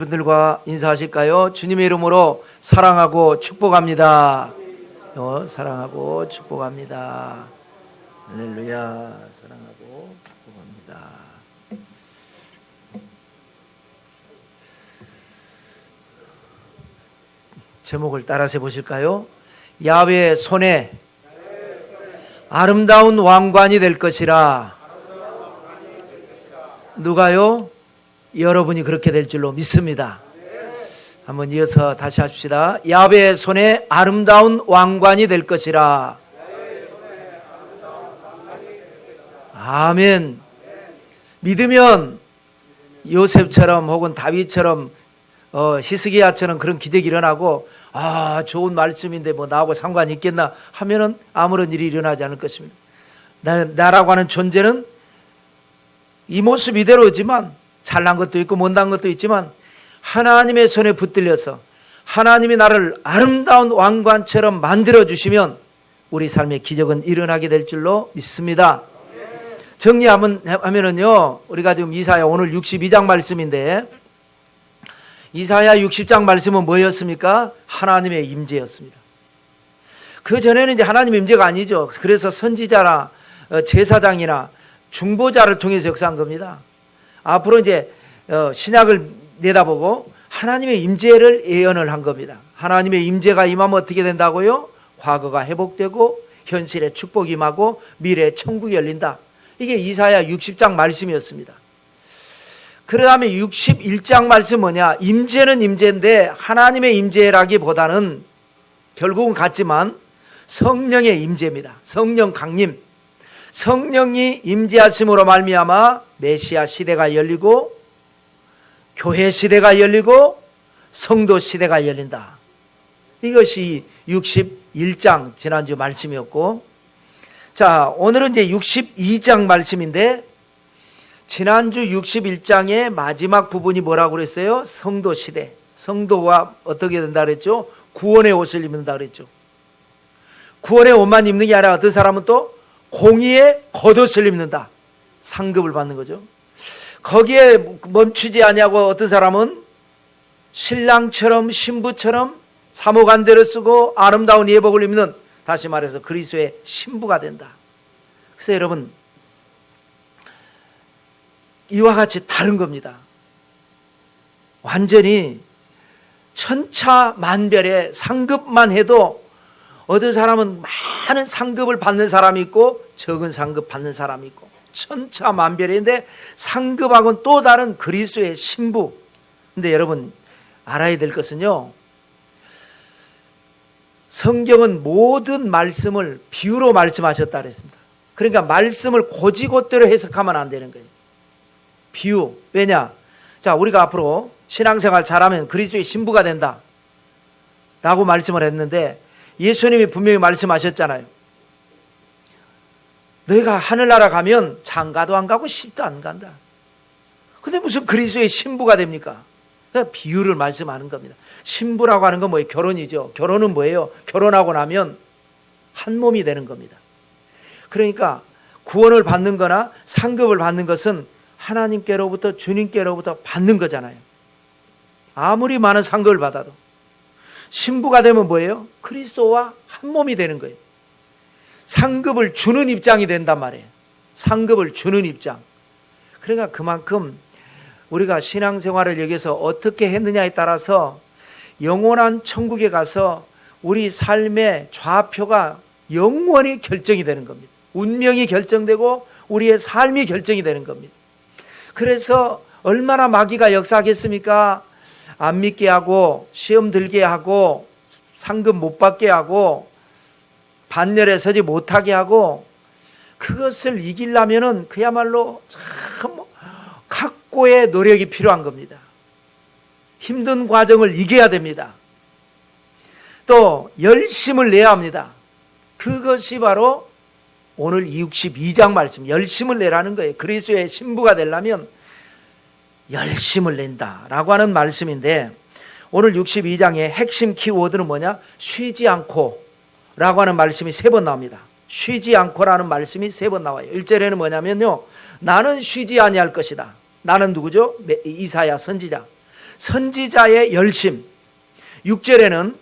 분들과 인사하실까요? 주님의 이름으로 사랑하고 축복합니다. 사랑하고 축복합니다. 할렐루야. 사랑하고 축복합니다. 제목을 따라서 보실까요? 야훼의 손에 아름다운 왕관이 될 것이라. 누가요? 여러분이 그렇게 될 줄로 믿습니다. 한번 이어서 다시 합시다. 야훼의 손에 아름다운 왕관이 될 것이라. 아멘. 믿으면 요셉처럼 혹은 다윗처럼 히스기야처럼 그런 기적이 일어나고, 좋은 말씀인데 뭐 나하고 상관이 있겠나 하면은 아무런 일이 일어나지 않을 것입니다. 나라고 하는 존재는 이 모습 이대로지만, 잘난 것도 있고 못난 것도 있지만 하나님의 손에 붙들려서 하나님이 나를 아름다운 왕관처럼 만들어주시면 우리 삶의 기적은 일어나게 될 줄로 믿습니다. 정리하면은요, 우리가 지금 이사야 오늘 62장 말씀인데, 이사야 60장 말씀은 뭐였습니까? 하나님의 임재였습니다. 그 전에는 이제 하나님의 임재가 아니죠. 그래서 선지자나 제사장이나 중보자를 통해서 역사한 겁니다. 앞으로 이제 신약을 내다보고 하나님의 임재를 예언을 한 겁니다. 하나님의 임재가 임하면 어떻게 된다고요? 과거가 회복되고 현실의 축복이 임하고 미래의 천국이 열린다. 이게 이사야 60장 말씀이었습니다. 그 다음에 61장 말씀 뭐냐? 임재는 임재인데 하나님의 임재라기보다는 결국은 같지만 성령의 임재입니다. 성령 강림. 성령이 임재하심으로 말미암아 메시아 시대가 열리고 교회 시대가 열리고 성도 시대가 열린다. 이것이 61장 지난주 말씀이었고, 자, 오늘은 이제 62장 말씀인데, 지난주 61장의 마지막 부분이 뭐라고 그랬어요? 성도 시대. 성도가 어떻게 된다 그랬죠? 구원의 옷을 입는다 그랬죠. 구원의 옷만 입는 게 아니라 어떤 사람은 또 공의의 겉옷을 입는다. 상급을 받는 거죠. 거기에 멈추지 아니하고 어떤 사람은 신랑처럼 신부처럼 사모간대를 쓰고 아름다운 예복을 입는, 다시 말해서 그리스도의 신부가 된다. 그래서 여러분, 이와 같이 다른 겁니다. 완전히 천차만별의 상급만 해도 어떤 사람은 많은 상급을 받는 사람이 있고 적은 상급 받는 사람이 있고 천차만별인데, 상급하고는 또 다른 그리스도의 신부. 근데 여러분 알아야 될 것은요, 성경은 모든 말씀을 비유로 말씀하셨다 그랬습니다. 그러니까 말씀을 곧이곧대로 해석하면 안 되는 거예요. 비유. 왜냐? 자, 우리가 앞으로 신앙생활 잘하면 그리스도의 신부가 된다 라고 말씀을 했는데, 예수님이 분명히 말씀하셨잖아요. 너희가 하늘나라 가면 장가도 안 가고 시집도 안 간다. 근데 무슨 그리스도의 신부가 됩니까? 그러니까 비유를 말씀하는 겁니다. 신부라고 하는 건 뭐예요? 결혼이죠. 결혼은 뭐예요? 결혼하고 나면 한 몸이 되는 겁니다. 그러니까 구원을 받는 거나 상급을 받는 것은 하나님께로부터, 주님께로부터 받는 거잖아요. 아무리 많은 상급을 받아도. 신부가 되면 뭐예요? 그리스도와 한 몸이 되는 거예요. 상급을 주는 입장이 된단 말이에요. 상급을 주는 입장. 그러니까 그만큼 우리가 신앙생활을 여기서 어떻게 했느냐에 따라서 영원한 천국에 가서 우리 삶의 좌표가 영원히 결정이 되는 겁니다. 운명이 결정되고 우리의 삶이 결정이 되는 겁니다. 그래서 얼마나 마귀가 역사하겠습니까? 안 믿게 하고, 시험 들게 하고, 상급 못 받게 하고, 반열에 서지 못하게 하고, 그것을 이기려면은 그야말로 참 각고의 노력이 필요한 겁니다. 힘든 과정을 이겨야 됩니다. 또 열심을 내야 합니다. 그것이 바로 오늘 62장 말씀, 열심을 내라는 거예요. 그리스도의 신부가 되려면 열심을 낸다라고 하는 말씀인데, 오늘 62장의 핵심 키워드는 뭐냐? 쉬지 않고 라고 하는 말씀이 3번 나옵니다. 쉬지 않고라는 말씀이 3번 나와요. 1절에는 뭐냐면요, 나는 쉬지 아니할 것이다. 나는 누구죠? 이사야 선지자. 선지자의 열심. 6절에는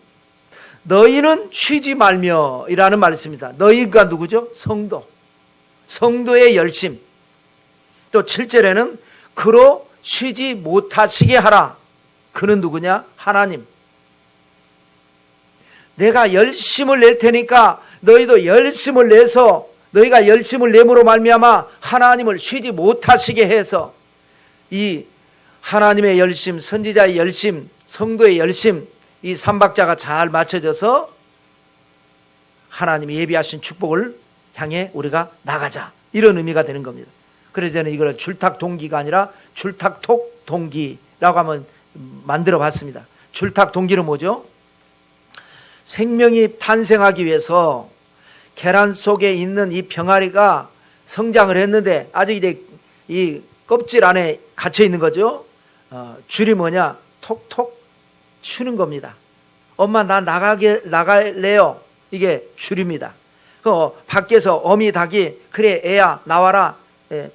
너희는 쉬지 말며 이라는 말이 있습니다. 너희가 누구죠? 성도. 성도의 열심. 또 7절에는 그로 쉬지 못하시게 하라. 그는 누구냐? 하나님. 내가 열심을 낼 테니까 너희도 열심을 내서 너희가 열심을 내므로 말미암아 하나님을 쉬지 못하시게 해서 이 하나님의 열심, 선지자의 열심, 성도의 열심, 이 삼박자가 잘 맞춰져서 하나님이 예비하신 축복을 향해 우리가 나가자, 이런 의미가 되는 겁니다. 그래서 저는 이걸 줄탁동기가 아니라 줄탁톡동기라고 한번 만들어 봤습니다. 줄탁동기는 뭐죠? 생명이 탄생하기 위해서 계란 속에 있는 이 병아리가 성장을 했는데 아직 이제 이 껍질 안에 갇혀 있는 거죠. 줄이 뭐냐? 톡톡 추는 겁니다. 엄마 나 나갈래요. 이게 줄입니다. 밖에서 어미 닭이 그래 애야 나와라.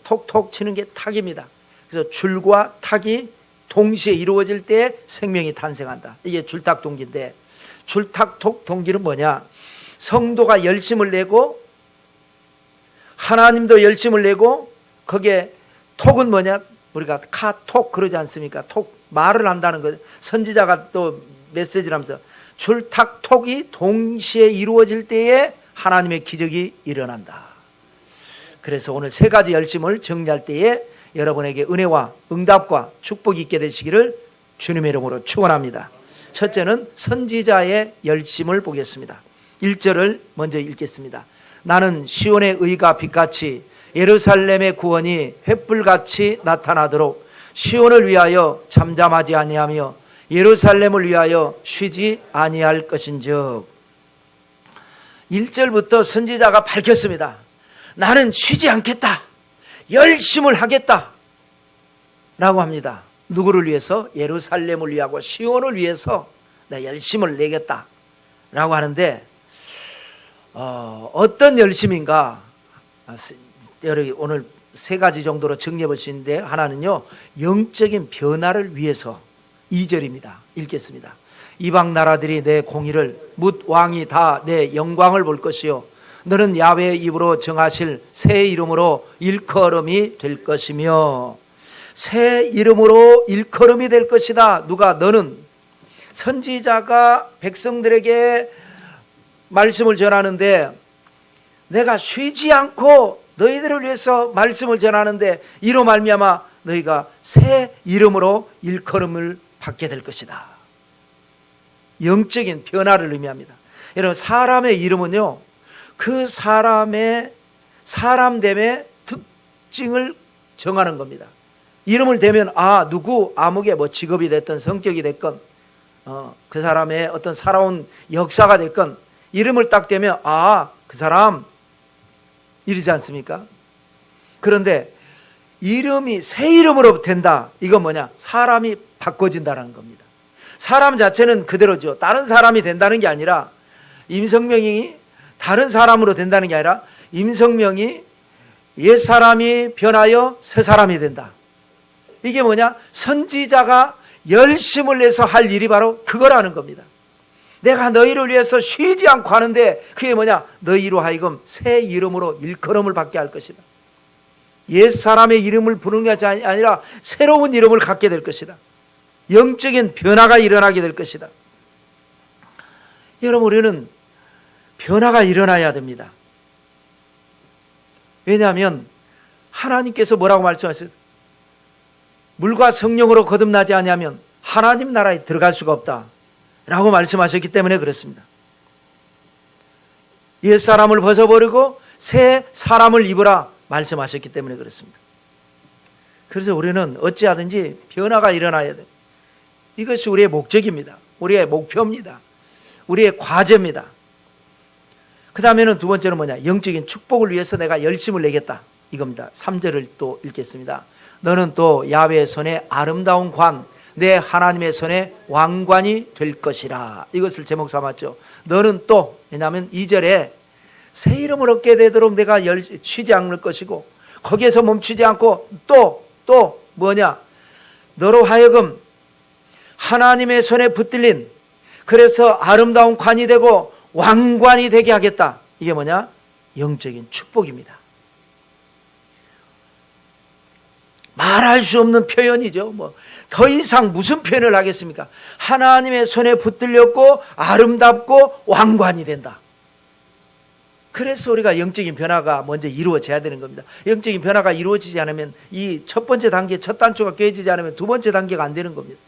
톡톡 치는 게 탁입니다. 그래서 줄과 탁이 동시에 이루어질 때 생명이 탄생한다. 이게 줄탁동기인데, 줄탁톡 동기는 뭐냐? 성도가 열심을 내고 하나님도 열심을 내고, 거기에 톡은 뭐냐? 우리가 카톡 그러지 않습니까? 톡 말을 한다는 거죠. 선지자가 또 메시지를 하면서 줄탁톡이 동시에 이루어질 때에 하나님의 기적이 일어난다. 그래서 오늘 세 가지 열심을 정리할 때에 여러분에게 은혜와 응답과 축복이 있게 되시기를 주님의 이름으로 축원합니다. 첫째는 선지자의 열심을 보겠습니다. 1절을 먼저 읽겠습니다. 나는 시온의 의가 빛같이 예루살렘의 구원이 횃불같이 나타나도록 시온을 위하여 잠잠하지 아니하며 예루살렘을 위하여 쉬지 아니할 것인즉. 1절부터 선지자가 밝혔습니다. 나는 쉬지 않겠다. 열심을 하겠다. 라고 합니다. 누구를 위해서? 예루살렘을 위하고 시온을 위해서 내 열심을 내겠다. 라고 하는데 어떤 열심인가? 오늘 세 가지 정도로 정리해 볼 수 있는데, 하나는요 영적인 변화를 위해서. 2절입니다. 읽겠습니다. 이방 나라들이 내 공의를 뭇 왕이 다 내 영광을 볼 것이요 너는 야훼의 입으로 정하실 새 이름으로 일컬음이 될 것이며. 새 이름으로 일컬음이 될 것이다. 누가? 너는. 선지자가 백성들에게 말씀을 전하는데, 내가 쉬지 않고 너희들을 위해서 말씀을 전하는데 이로 말미암아 너희가 새 이름으로 일컬음을 받게 될 것이다. 영적인 변화를 의미합니다. 여러분, 사람의 이름은요 그 사람의 사람됨의 특징을 정하는 겁니다. 이름을 대면 누구 아무개 뭐 직업이 됐든 성격이 됐건 그 사람의 어떤 살아온 역사가 됐건 이름을 딱 대면 그 사람 이러지 않습니까? 그런데 이름이 새 이름으로 된다. 이건 뭐냐? 사람이 바꿔진다는 겁니다. 사람 자체는 그대로죠. 다른 사람이 된다는 게 아니라, 임성명이 다른 사람으로 된다는 게 아니라 임성명이 옛사람이 변하여 새 사람이 된다. 이게 뭐냐? 선지자가 열심을 내서 할 일이 바로 그거라는 겁니다. 내가 너희를 위해서 쉬지 않고 하는데 그게 뭐냐? 너희로 하여금 새 이름으로 일컬음을 받게 할 것이다. 옛사람의 이름을 부르는 것이 아니라 새로운 이름을 갖게 될 것이다. 영적인 변화가 일어나게 될 것이다. 여러분, 우리는 변화가 일어나야 됩니다. 왜냐하면 하나님께서 뭐라고 말씀하셨어요? 물과 성령으로 거듭나지 아니하면 하나님 나라에 들어갈 수가 없다 라고 말씀하셨기 때문에 그렇습니다. 옛사람을 벗어버리고 새 사람을 입으라 말씀하셨기 때문에 그렇습니다. 그래서 우리는 어찌하든지 변화가 일어나야 돼요. 이것이 우리의 목적입니다. 우리의 목표입니다. 우리의 과제입니다. 그 다음에는 두 번째는 뭐냐? 영적인 축복을 위해서 내가 열심을 내겠다. 이겁니다. 3절을 또 읽겠습니다. 너는 또 야훼의 손에 아름다운 관, 내 하나님의 손에 왕관이 될 것이라. 이것을 제목 삼았죠. 너는 또, 왜냐하면 2절에 새 이름을 얻게 되도록 내가 쉬지 않을 것이고, 거기에서 멈추지 않고 또 뭐냐? 너로 하여금 하나님의 손에 붙들린, 그래서 아름다운 관이 되고 왕관이 되게 하겠다. 이게 뭐냐? 영적인 축복입니다. 말할 수 없는 표현이죠. 더 이상 무슨 표현을 하겠습니까? 하나님의 손에 붙들렸고 아름답고 왕관이 된다. 그래서 우리가 영적인 변화가 먼저 이루어져야 되는 겁니다. 영적인 변화가 이루어지지 않으면, 이 첫 번째 단계, 첫 단추가 깨지지 않으면 두 번째 단계가 안 되는 겁니다.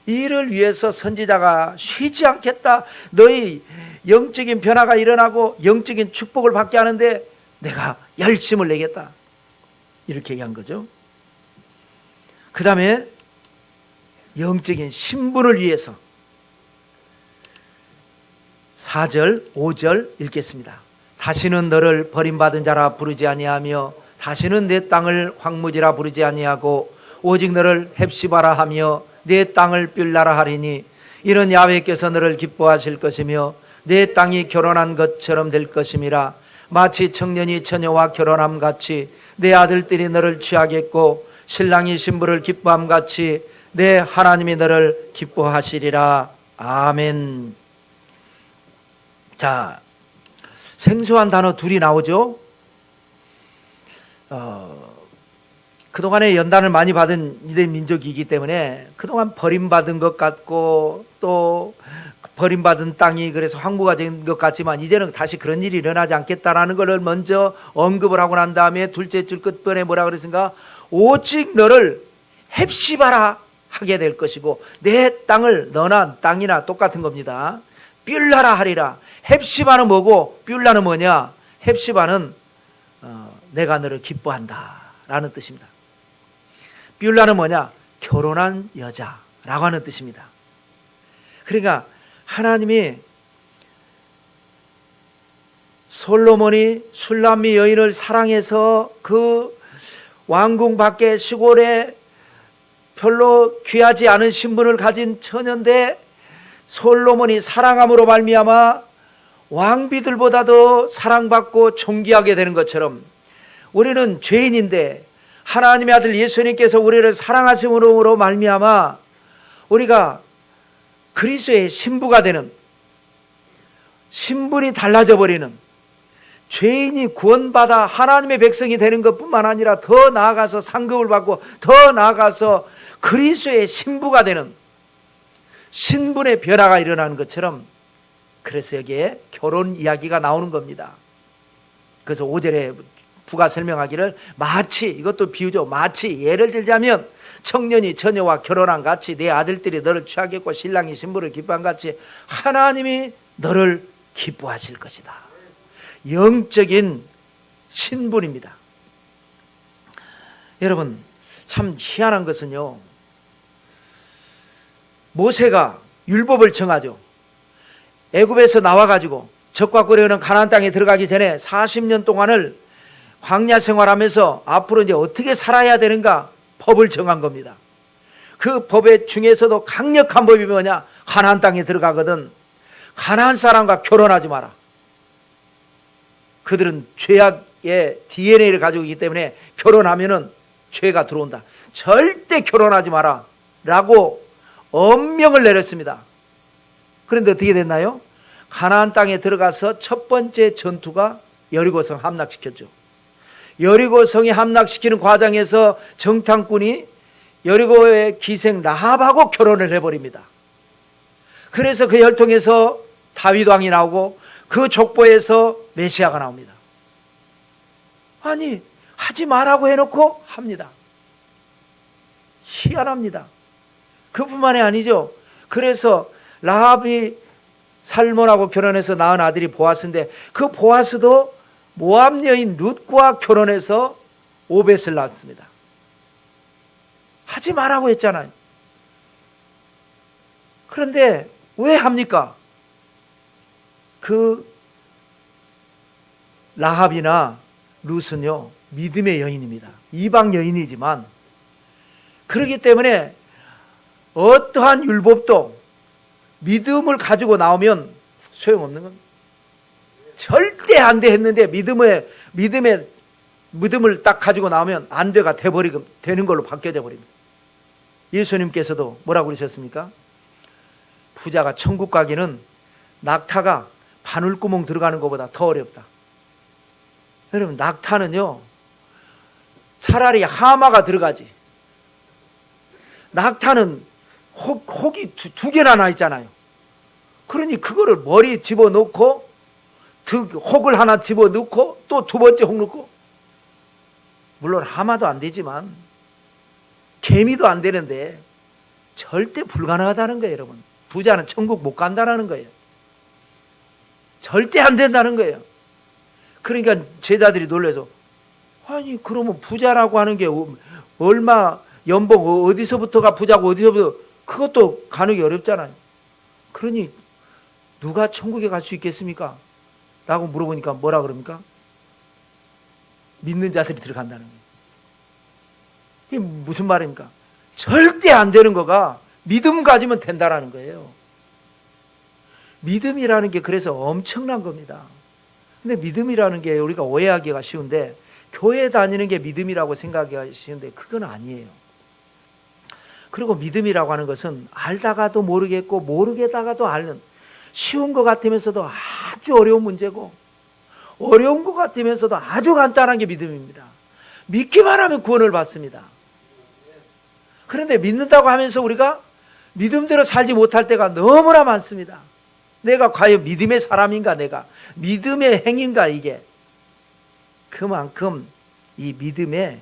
이를 위해서 선지자가 쉬지 않겠다. 너희 영적인 변화가 일어나고 영적인 축복을 받게 하는데 내가 열심을 내겠다. 이렇게 얘기한 거죠. 그 다음에 영적인 신분을 위해서 4절, 5절 읽겠습니다. 다시는 너를 버림받은 자라 부르지 아니하며 다시는 내 땅을 황무지라 부르지 아니하고 오직 너를 헵시바라 하며 내 땅을 뷸라라 하리니 이런 야훼께서 너를 기뻐하실 것이며 내 땅이 결혼한 것처럼 될 것임이라. 마치 청년이 처녀와 결혼함 같이 내 아들들이 너를 취하겠고 신랑이 신부를 기뻐함 같이 내 하나님이 너를 기뻐하시리라. 아멘. 자, 생소한 단어 둘이 나오죠. 그동안에 연단을 많이 받은 이대 민족이기 때문에 그동안 버림받은 것 같고 또 버림받은 땅이 그래서 황무가 된 것 같지만 이제는 다시 그런 일이 일어나지 않겠다라는 것을 먼저 언급을 하고 난 다음에 둘째 줄 끝번에 뭐라 그랬습니까? 오직 너를 헵시바라 하게 될 것이고 내 땅을, 너나 땅이나 똑같은 겁니다. 뷸라라 하리라. 헵시바는 뭐고 뷸라는 뭐냐? 헵시바는 내가 너를 기뻐한다 라는 뜻입니다. 뷸라는 뭐냐? 결혼한 여자라고 하는 뜻입니다. 그러니까 하나님이 솔로몬이 술람미 여인을 사랑해서 그 왕궁 밖에 시골에 별로 귀하지 않은 신분을 가진 처녀인데 솔로몬이 사랑함으로 말미암아 왕비들보다도 사랑받고 존귀하게 되는 것처럼 우리는 죄인인데 하나님의 아들 예수님께서 우리를 사랑하심으로 말미암아 우리가 그리스도의 신부가 되는, 신분이 달라져 버리는, 죄인이 구원받아 하나님의 백성이 되는 것뿐만 아니라 더 나아가서 상급을 받고 더 나아가서 그리스도의 신부가 되는 신분의 변화가 일어나는 것처럼, 그래서 여기에 결혼 이야기가 나오는 겁니다. 그래서 5절에 부가 설명하기를 마치, 이것도 비유죠. 마치 예를 들자면 청년이 처녀와 결혼한 같이 내 아들들이 너를 취하겠고 신랑이 신부를 기뻐한 같이 하나님이 너를 기뻐하실 것이다. 영적인 신분입니다. 여러분, 참 희한한 것은요, 모세가 율법을 정하죠. 애굽에서 나와가지고 적과 꿀이 가나안 땅에 들어가기 전에 40년 동안을 광야 생활하면서 앞으로 이제 어떻게 살아야 되는가 법을 정한 겁니다. 그 법의 중에서도 강력한 법이 뭐냐? 가나안 땅에 들어가거든 가나안 사람과 결혼하지 마라. 그들은 죄악의 DNA를 가지고 있기 때문에 결혼하면은 죄가 들어온다. 절대 결혼하지 마라 라고 엄명을 내렸습니다. 그런데 어떻게 됐나요? 가나안 땅에 들어가서 첫 번째 전투가 여리고성 함락시켰죠. 여리고성이 함락시키는 과정에서 정탐꾼이 여리고의 기생 라합하고 결혼을 해버립니다. 그래서 그 혈통에서 다윗 왕이 나오고 그 족보에서 메시아가 나옵니다. 아니, 하지 말라고 해놓고 합니다. 희한합니다. 그뿐만이 아니죠. 그래서 라합이 살몬하고 결혼해서 낳은 아들이 보아스인데 그 보아스도 모압 여인 룻과 결혼해서 오벳을 낳았습니다. 하지 말라고 했잖아요. 그런데 왜 합니까? 그 라합이나 룻은요, 믿음의 여인입니다. 이방 여인이지만 그렇기 때문에 어떠한 율법도 믿음을 가지고 나오면 소용없는 겁니다. 절대 안 돼 했는데 믿음을 딱 가지고 나오면 안 돼가 되는 걸로 바뀌어져 버립니다. 예수님께서도 뭐라고 그러셨습니까? 부자가 천국 가기는 낙타가 바늘구멍 들어가는 것보다 더 어렵다. 여러분, 낙타는요, 차라리 하마가 들어가지. 낙타는 혹이 두 개나 나 있잖아요. 그러니 그거를 머리에 집어넣고 혹을 하나 집어넣고 또 두 번째 혹 넣고, 물론 하마도 안 되지만 개미도 안 되는데 절대 불가능하다는 거예요. 여러분, 부자는 천국 못 간다는 거예요. 절대 안 된다는 거예요. 그러니까 제자들이 놀라서, 아니 그러면 부자라고 하는 게 얼마 연봉 어디서부터가 부자고 어디서부터, 그것도 가능이 어렵잖아요. 그러니 누가 천국에 갈 수 있겠습니까? 라고 물어보니까 뭐라 그럽니까? 믿는 자들이 들어간다는 거예요. 이게 무슨 말입니까? 절대 안 되는 거가 믿음 가지면 된다라는 거예요. 믿음이라는 게 그래서 엄청난 겁니다. 근데 믿음이라는 게 우리가 오해하기가 쉬운데, 교회 다니는 게 믿음이라고 생각하기가 쉬운데 그건 아니에요. 그리고 믿음이라고 하는 것은 알다가도 모르겠고 모르겠다가도 알는, 쉬운 것 같으면서도 아주 어려운 문제고 어려운 것 같으면서도 아주 간단한 게 믿음입니다. 믿기만 하면 구원을 받습니다. 그런데 믿는다고 하면서 우리가 믿음대로 살지 못할 때가 너무나 많습니다. 내가 과연 믿음의 사람인가, 내가 믿음의 행인가. 이게 그만큼 이 믿음의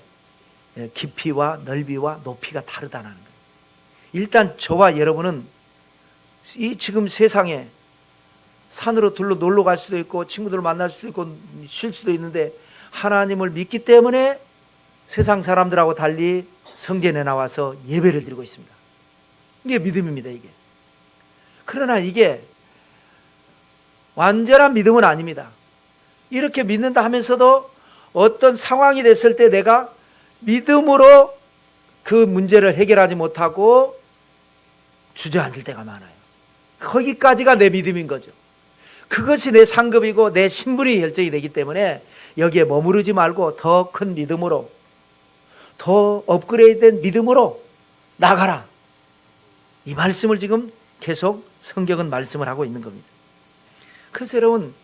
깊이와 넓이와 높이가 다르다는 거예요. 일단 저와 여러분은 이 지금 세상에 산으로 둘러 놀러 갈 수도 있고 친구들을 만날 수도 있고 쉴 수도 있는데, 하나님을 믿기 때문에 세상 사람들하고 달리 성전에 나와서 예배를 드리고 있습니다. 이게 믿음입니다. 이게. 그러나 이게 완전한 믿음은 아닙니다. 이렇게 믿는다 하면서도 어떤 상황이 됐을 때 내가 믿음으로 그 문제를 해결하지 못하고 주저앉을 때가 많아요. 거기까지가 내 믿음인 거죠. 그것이 내 상급이고 내 신분이 결정이 되기 때문에 여기에 머무르지 말고 더 큰 믿음으로, 더 업그레이드된 믿음으로 나가라. 이 말씀을 지금 계속 성경은 말씀을 하고 있는 겁니다. 그래서 여러분,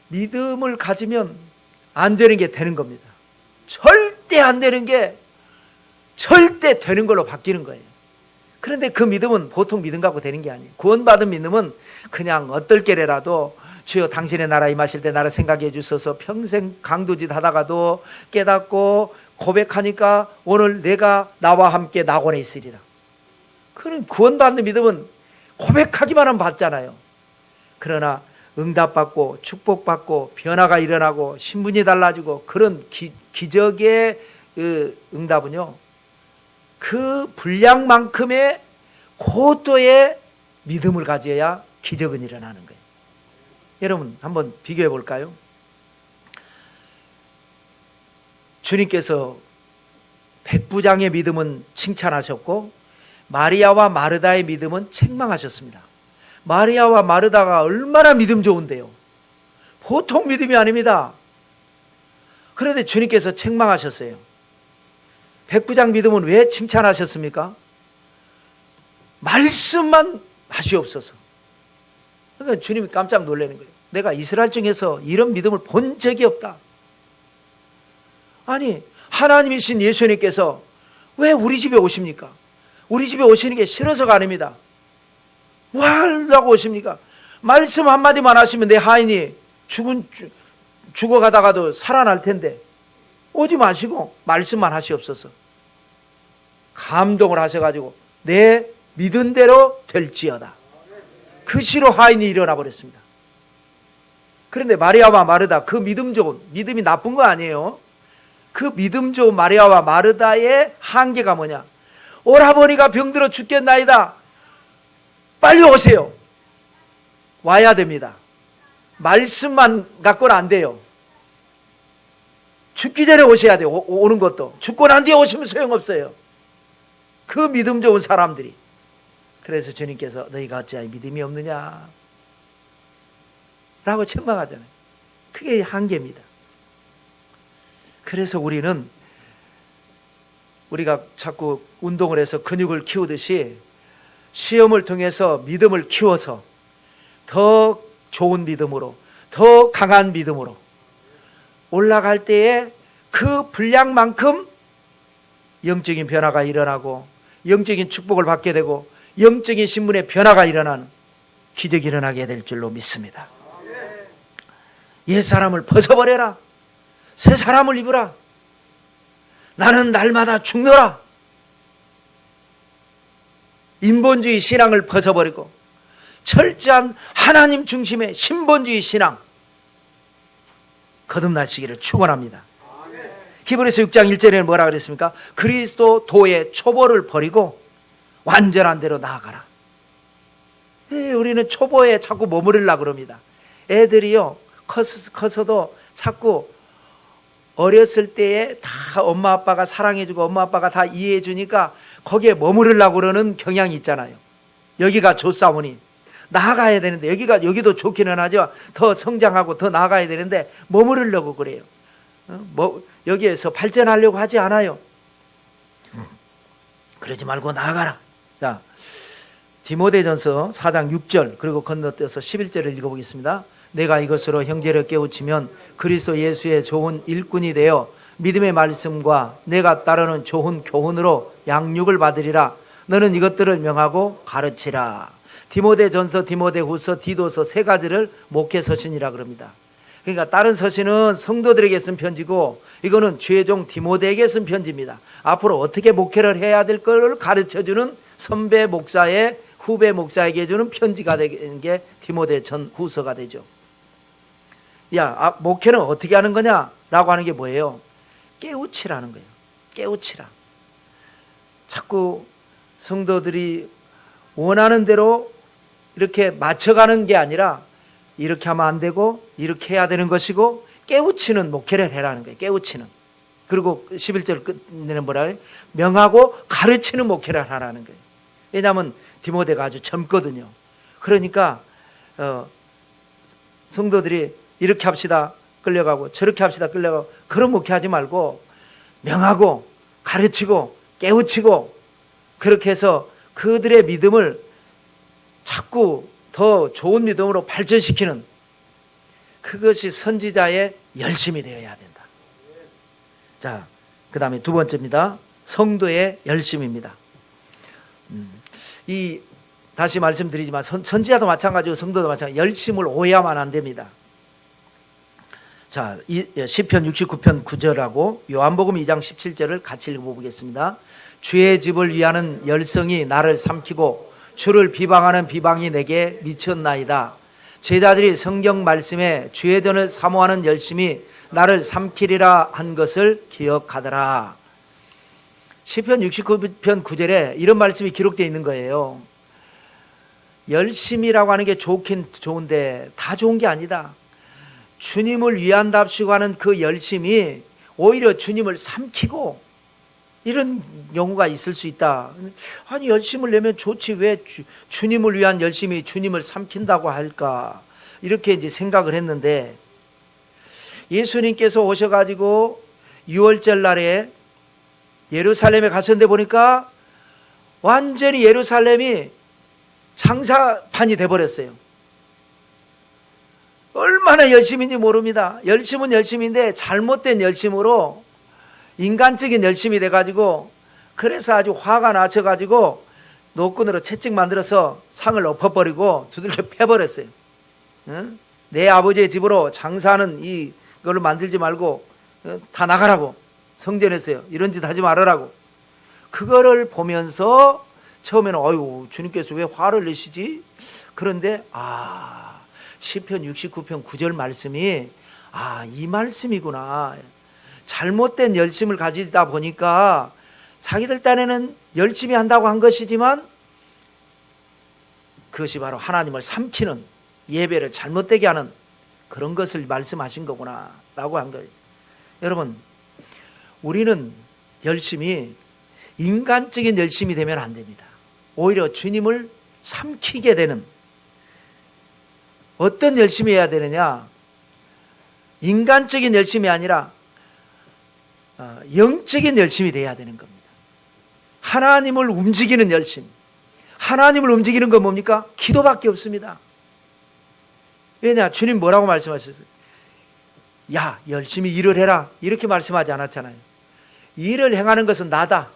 믿음을 가지면 안 되는 게 되는 겁니다. 절대 안 되는 게 절대 되는 걸로 바뀌는 거예요. 그런데 그 믿음은 보통 믿음 갖고 되는 게 아니에요. 구원받은 믿음은 그냥 어떨 게라도 주여 당신의 나라 임하실 때 나를 생각해 주셔서, 평생 강도짓 하다가도 깨닫고 고백하니까 오늘 내가 나와 함께 낙원에 있으리라. 그런 구원받는 믿음은 고백하기만 하면 받잖아요. 그러나 응답받고 축복받고 변화가 일어나고 신분이 달라지고 그런 기적의 응답은요, 그 분량만큼의 고도의 믿음을 가져야 기적은 일어나는 거예요. 여러분 한번 비교해 볼까요? 주님께서 백부장의 믿음은 칭찬하셨고 마리아와 마르다의 믿음은 책망하셨습니다. 마리아와 마르다가 얼마나 믿음 좋은데요. 보통 믿음이 아닙니다. 그런데 주님께서 책망하셨어요. 백부장 믿음은 왜 칭찬하셨습니까? 말씀만 하시옵소서. 그러니까 주님이 깜짝 놀라는 거예요. 내가 이스라엘 중에서 이런 믿음을 본 적이 없다. 아니, 하나님이신 예수님께서 왜 우리 집에 오십니까? 우리 집에 오시는 게 싫어서가 아닙니다. 뭐 하려고 오십니까? 말씀 한마디만 하시면 내 하인이 죽어가다가도 살아날 텐데 오지 마시고 말씀만 하시옵소서. 감동을 하셔가지고 내 믿은 대로 될지어다. 그 시로 하인이 일어나 버렸습니다. 그런데 마리아와 마르다, 그 믿음 좋은, 믿음이 나쁜 거 아니에요. 그 믿음 좋은 마리아와 마르다의 한계가 뭐냐? 오라버니가 병들어 죽겠나이다. 빨리 오세요. 와야 됩니다. 말씀만 갖고는 안 돼요. 죽기 전에 오셔야 돼요. 오는 것도. 죽고 난 뒤에 오시면 소용없어요. 그 믿음 좋은 사람들이. 그래서 주님께서 너희가 어찌하여 믿음이 없느냐 라고 책망하잖아요. 그게 한계입니다. 그래서 우리는 우리가 자꾸 운동을 해서 근육을 키우듯이 시험을 통해서 믿음을 키워서 더 좋은 믿음으로, 더 강한 믿음으로 올라갈 때에 그 분량만큼 영적인 변화가 일어나고 영적인 축복을 받게 되고 영적인 신분의 변화가 일어나는 기적이 일어나게 될 줄로 믿습니다. 옛사람을 벗어버려라. 새 사람을 입으라. 나는 날마다 죽노라. 인본주의 신앙을 벗어버리고 철저한 하나님 중심의 신본주의 신앙 거듭나시기를 축원합니다. 히브리서 6장 1절에는 뭐라 그랬습니까? 그리스도 도의 초보를 버리고 완전한 대로 나아가라. 우리는 초보에 자꾸 머무르려고 그럽니다. 애들이요 커서도 자꾸 어렸을 때에 다 엄마 아빠가 사랑해주고 엄마 아빠가 다 이해해주니까 거기에 머무르려고 그러는 경향이 있잖아요. 여기가 좋사오니 나아가야 되는데 여기도 좋기는 하죠. 더 성장하고 더 나아가야 되는데 머무르려고 그래요. 여기에서 발전하려고 하지 않아요. 그러지 말고 나아가라. 자, 디모데전서 4장 6절 그리고 건너뛰어서 11절을 읽어보겠습니다. 내가 이것으로 형제를 깨우치면 그리스도 예수의 좋은 일꾼이 되어 믿음의 말씀과 내가 따르는 좋은 교훈으로 양육을 받으리라. 너는 이것들을 명하고 가르치라. 디모데전서, 디모데후서, 디도서 세 가지를 목회 서신이라 그럽니다. 그러니까 다른 서신은 성도들에게 쓴 편지고 이거는 죄종 디모데에게 쓴 편지입니다. 앞으로 어떻게 목회를 해야 될 걸 가르쳐주는 선배 목사의 후배 목사에게 주는 편지가 되는 게 디모데 전 후서가 되죠. 목회는 어떻게 하는 거냐라고 하는 게 뭐예요? 깨우치라는 거예요. 깨우치라. 자꾸 성도들이 원하는 대로 이렇게 맞춰가는 게 아니라 이렇게 하면 안 되고 이렇게 해야 되는 것이고 깨우치는 목회를 해라는 거예요. 깨우치는. 그리고 11절 끝내는 뭐라 해요? 명하고 가르치는 목회를 하라는 거예요. 왜냐하면 디모데가 아주 젊거든요. 그러니까 성도들이 이렇게 합시다 끌려가고 저렇게 합시다 끌려가고 그런 목회하지 말고 명하고 가르치고 깨우치고 그렇게 해서 그들의 믿음을 자꾸 더 좋은 믿음으로 발전시키는 그것이 선지자의 열심이 되어야 된다. 자, 그 다음에 두 번째입니다. 성도의 열심입니다. 다시 말씀드리지만 선지자도 마찬가지고 성도도 마찬가지고 열심을 오해하면 안 됩니다. 자, 시편 69편 9절하고 요한복음 2장 17절을 같이 읽어보겠습니다. 주의 집을 위하는 열성이 나를 삼키고 주를 비방하는 비방이 내게 미쳤나이다. 제자들이 성경 말씀에 주의 전을 사모하는 열심이 나를 삼키리라 한 것을 기억하더라. 시편 69편 9절에 이런 말씀이 기록되어 있는 거예요. 열심이라고 하는 게 좋긴 좋은데 다 좋은 게 아니다. 주님을 위한답시고 하는 그 열심이 오히려 주님을 삼키고 이런 경우가 있을 수 있다. 아니 열심을 내면 좋지 왜 주님을 위한 열심이 주님을 삼킨다고 할까? 이렇게 이제 생각을 했는데 예수님께서 오셔가지고 6월절 날에 예루살렘에 가셨는데 보니까 완전히 예루살렘이 장사판이 돼버렸어요. 얼마나 열심인지 모릅니다. 열심은 열심인데 잘못된 열심으로 인간적인 열심이 돼가지고 그래서 아주 화가 나셔가지고 노끈으로 채찍 만들어서 상을 엎어버리고 두들겨 패버렸어요. 응? 내 아버지의 집으로 장사하는 이거를 만들지 말고 다 나가라고 성전했어요. 이런 짓 하지 말으라고. 그거를 보면서 처음에는 어휴 주님께서 왜 화를 내시지? 그런데 시편 69편 9절 말씀이 이 말씀이구나. 잘못된 열심을 가지다 보니까 자기들 딴에는 열심히 한다고 한 것이지만 그것이 바로 하나님을 삼키는 예배를 잘못되게 하는 그런 것을 말씀하신 거구나 라고 한 거예요. 여러분 우리는 열심히 인간적인 열심이 되면 안 됩니다. 오히려 주님을 삼키게 되는 어떤 열심이 해야 되느냐? 인간적인 열심이 아니라 영적인 열심이 돼야 되는 겁니다. 하나님을 움직이는 열심. 하나님을 움직이는 건 뭡니까? 기도밖에 없습니다. 왜냐? 주님 뭐라고 말씀하셨어요? 야, 열심히 일을 해라. 이렇게 말씀하지 않았잖아요. 일을 행하는 것은 나다.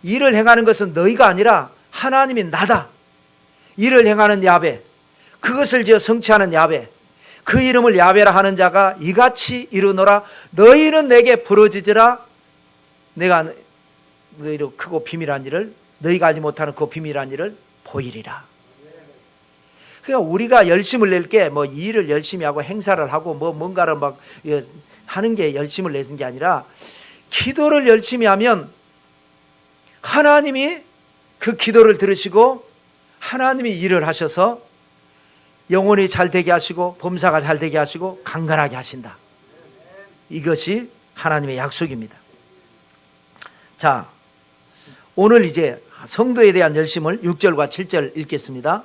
일을 행하는 것은 너희가 아니라 하나님이 나다. 일을 행하는 야베, 그것을 지어 성취하는 야베, 그 이름을 야베라 하는 자가 이같이 이르노라. 너희는 내게 부르짖으라. 내가 너희로 크고 비밀한 일을, 너희가 알지 못하는 그 비밀한 일을 보이리라. 그러니까 우리가 열심을 낼 게 뭐 일을 열심히 하고 행사를 하고 뭐 뭔가를 막 하는 게 열심을 내는 게 아니라, 기도를 열심히 하면 하나님이 그 기도를 들으시고 하나님이 일을 하셔서 영혼이 잘 되게 하시고 범사가 잘 되게 하시고 강건하게 하신다. 이것이 하나님의 약속입니다. 자, 오늘 이제 성도에 대한 열심을 6절과 7절 읽겠습니다.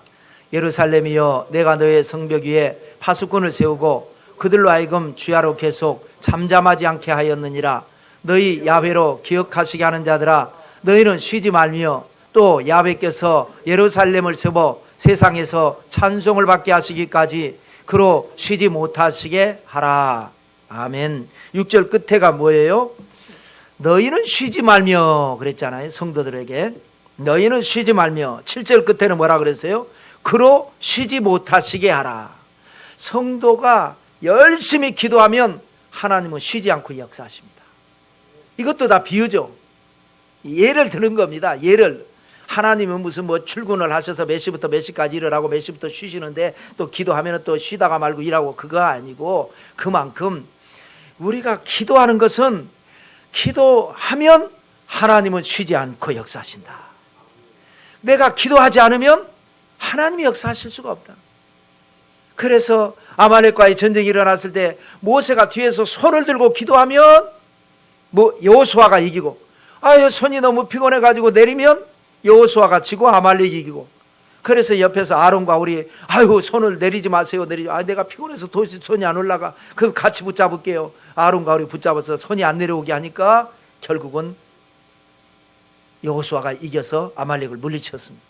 예루살렘이여, 내가 너의 성벽 위에 파수꾼을 세우고 그들로 하여금 주야로 계속 잠잠하지 않게 하였느니라. 너희 야훼로 기억하시게 하는 자들아, 너희는 쉬지 말며 또 야훼께서 예루살렘을 세워 세상에서 찬송을 받게 하시기까지 그로 쉬지 못하시게 하라. 아멘. 6절 끝에가 뭐예요? 너희는 쉬지 말며 그랬잖아요. 성도들에게 너희는 쉬지 말며. 7절 끝에는 뭐라 그랬어요? 그로 쉬지 못하시게 하라. 성도가 열심히 기도하면 하나님은 쉬지 않고 역사하십니다. 이것도 다 비유죠. 예를 드는 겁니다. 예를. 하나님은 무슨 뭐 출근을 하셔서 몇 시부터 몇 시까지 일을 하고 몇 시부터 쉬시는데 또 기도하면 또 쉬다가 말고 일하고, 그거 아니고, 그만큼 우리가 기도하는 것은, 기도하면 하나님은 쉬지 않고 역사하신다. 내가 기도하지 않으면 하나님이 역사하실 수가 없다. 그래서 아말렉과의 전쟁이 일어났을 때 모세가 뒤에서 손을 들고 기도하면 여호수아가 이기고, 손이 너무 피곤해 가지고 내리면 여호수아가 지고 아말렉이 이기고. 그래서 옆에서 아론과 우리, 손을 내리지 마세요. 내가 피곤해서 도저히 손이 안 올라가. 그럼 같이 붙잡을게요. 아론과 우리 붙잡아서 손이 안 내려오게 하니까 결국은 여호수아가 이겨서 아말렉을 물리쳤습니다.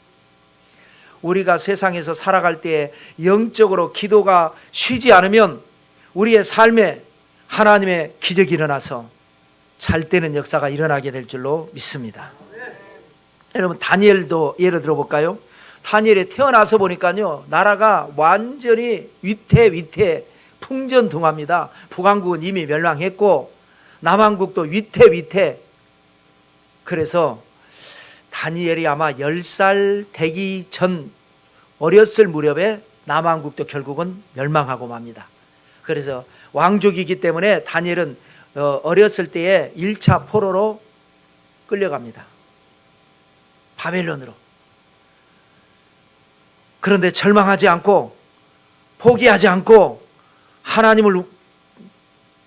우리가 세상에서 살아갈 때 영적으로 기도가 쉬지 않으면 우리의 삶에 하나님의 기적이 일어나서 잘 되는 역사가 일어나게 될 줄로 믿습니다. 여러분, 다니엘도 예를 들어볼까요? 다니엘이 태어나서 보니까요, 나라가 완전히 위태 풍전등화입니다. 북왕국은 이미 멸망했고 남왕국도 위태. 그래서 다니엘이 아마 10살 되기 전 어렸을 무렵에 남왕국도 결국은 멸망하고 맙니다. 그래서 왕족이기 때문에 다니엘은 어렸을 때에 1차 포로로 끌려갑니다. 바벨론으로. 그런데 절망하지 않고 포기하지 않고 하나님을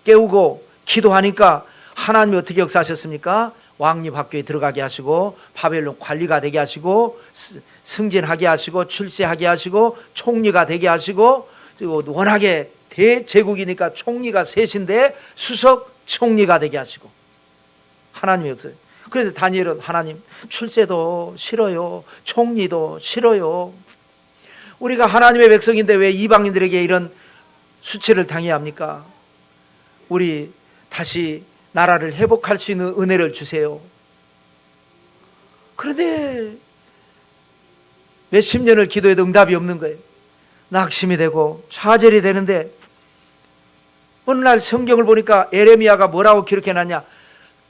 깨우고 기도하니까 하나님이 어떻게 역사하셨습니까? 왕립 학교에 들어가게 하시고 바벨론 관리가 되게 하시고 승진하게 하시고 출세하게 하시고 총리가 되게 하시고, 그리고 워낙에 대제국이니까 총리가 셋인데 수석 총리가 되게 하시고, 하나님이 역사예요. 그런데 다니엘은 하나님, 출세도 싫어요. 총리도 싫어요. 우리가 하나님의 백성인데 왜 이방인들에게 이런 수치를 당해야 합니까? 우리 다시 나라를 회복할 수 있는 은혜를 주세요. 그런데 몇십 년을 기도해도 응답이 없는 거예요. 낙심이 되고 좌절이 되는데, 어느 날 성경을 보니까 에레미야가 뭐라고 기록해놨냐?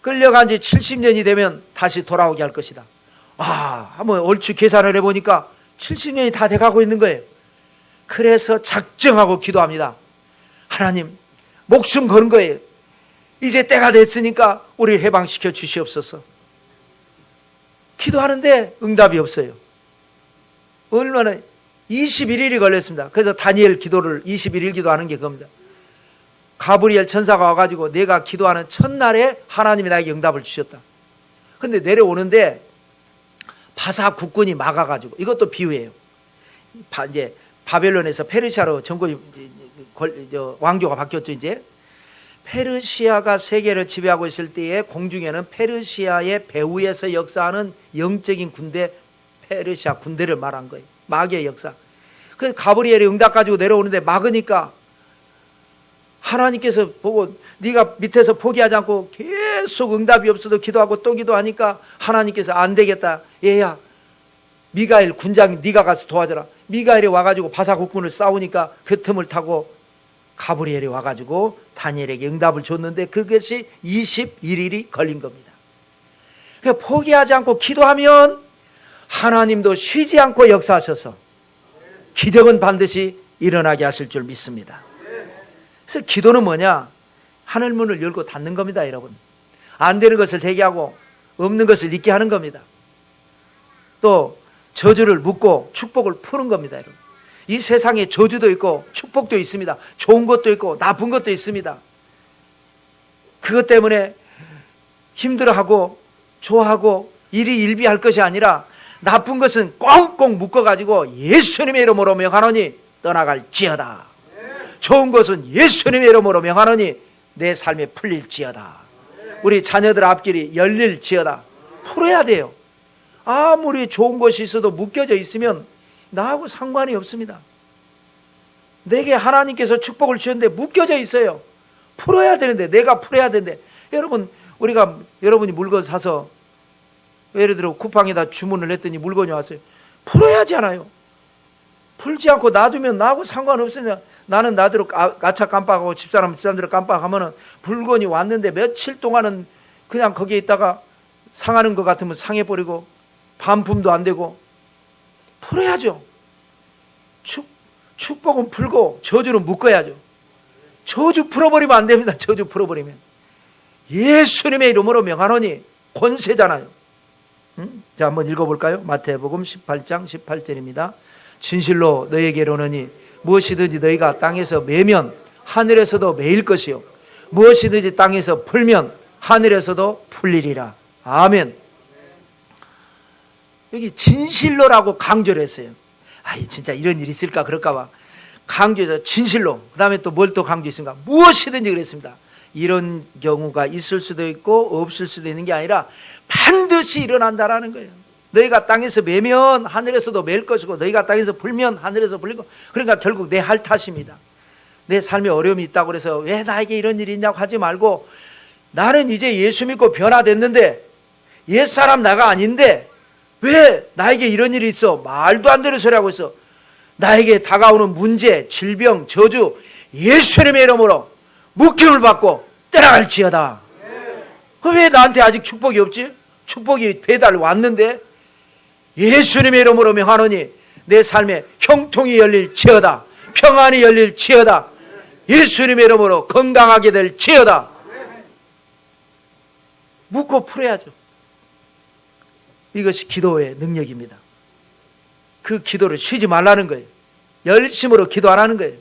끌려간 지 70년이 되면 다시 돌아오게 할 것이다. 한번 얼추 계산을 해보니까 70년이 다 돼가고 있는 거예요. 그래서 작정하고 기도합니다. 하나님, 목숨 거는 거예요. 이제 때가 됐으니까 우리를 해방시켜 주시옵소서. 기도하는데 응답이 없어요. 얼마나 21일이 걸렸습니다. 그래서 다니엘 기도를 21일 기도하는 게 그겁니다. 가브리엘 천사가 와가지고 내가 기도하는 첫날에 하나님이 나에게 응답을 주셨다. 근데 내려오는데 바사 국군이 막아가지고, 이것도 비유예요. 이제 바벨론에서 페르시아로 왕조가 바뀌었죠. 이제 페르시아가 세계를 지배하고 있을 때에 공중에는 페르시아의 배후에서 역사하는 영적인 군대, 페르시아 군대를 말한 거예요. 마귀의 역사. 그 가브리엘이 응답 가지고 내려오는데 막으니까 하나님께서 보고 네가 밑에서 포기하지 않고 계속 응답이 없어도 기도하고 또 기도하니까 하나님께서 안 되겠다. 얘야, 미가엘 군장 네가 가서 도와줘라. 미가엘이 와가지고 바사국군을 싸우니까 그 틈을 타고 가브리엘이 와가지고 다니엘에게 응답을 줬는데 그것이 21일이 걸린 겁니다. 그러니까 포기하지 않고 기도하면 하나님도 쉬지 않고 역사하셔서 기적은 반드시 일어나게 하실 줄 믿습니다. 그래서 기도는 뭐냐? 하늘문을 열고 닫는 겁니다, 여러분. 안 되는 것을 대기하고 없는 것을 있게 하는 겁니다. 또 저주를 묻고 축복을 푸는 겁니다, 여러분. 이 세상에 저주도 있고 축복도 있습니다. 좋은 것도 있고 나쁜 것도 있습니다. 그것 때문에 힘들어하고 좋아하고 일이 일비할 것이 아니라 나쁜 것은 꽁꽁 묶어가지고 예수님의 이름으로 명하노니 떠나갈지어다. 좋은 것은 예수님의 이름으로 명하노니 내 삶에 풀릴지어다. 우리 자녀들 앞길이 열릴지어다. 풀어야 돼요. 아무리 좋은 것이 있어도 묶여져 있으면 나하고 상관이 없습니다. 내게 하나님께서 축복을 주셨는데 묶여져 있어요. 풀어야 되는데, 내가 풀어야 되는데. 여러분, 여러분이 물건 사서 예를 들어 쿠팡에다 주문을 했더니 물건이 왔어요. 풀어야지 않아요. 풀지 않고 놔두면 나하고 상관없으냐. 나는 나대로 가차 깜빡하고 집사람대로 깜빡하면은 물건이 왔는데 며칠 동안은 그냥 거기에 있다가 상하는 것 같으면 상해버리고 반품도 안 되고. 풀어야죠. 축복은 풀고 저주는 묶어야죠. 저주 풀어버리면 안 됩니다. 저주 풀어버리면 예수님의 이름으로 명하노니 권세잖아요. 자, 한번 읽어볼까요? 마태복음 18장 18절입니다. 진실로 너희에게 이르노니 무엇이든지 너희가 땅에서 매면 하늘에서도 매일 것이요 무엇이든지 땅에서 풀면 하늘에서도 풀리리라. 아멘. 여기 진실로라고 강조를 했어요. 아이, 진짜 이런 일이 있을까 그럴까봐 강조해서 진실로. 그 다음에 또 뭘 또 강조했습니까? 무엇이든지 그랬습니다. 이런 경우가 있을 수도 있고 없을 수도 있는 게 아니라 반드시 일어난다라는 거예요. 너희가 땅에서 매면 하늘에서도 맬 것이고 너희가 땅에서 풀면 하늘에서 풀리고. 그러니까 결국 내 할 탓입니다. 내 삶에 어려움이 있다고 그래서 왜 나에게 이런 일이 있냐고 하지 말고 나는 이제 예수 믿고 변화됐는데 옛사람 나가 아닌데 왜 나에게 이런 일이 있어? 말도 안 되는 소리 하고 있어. 나에게 다가오는 문제, 질병, 저주 예수님의 이름으로 묶임을 받고 떠나갈지어다. 왜 나한테 아직 축복이 없지? 축복이 배달 왔는데 예수님의 이름으로 명하노니 내 삶에 형통이 열릴지어다. 평안이 열릴지어다. 예수님의 이름으로 건강하게 될지어다. 묶고 풀어야죠. 이것이 기도의 능력입니다. 그 기도를 쉬지 말라는 거예요. 열심으로 기도하라는 거예요.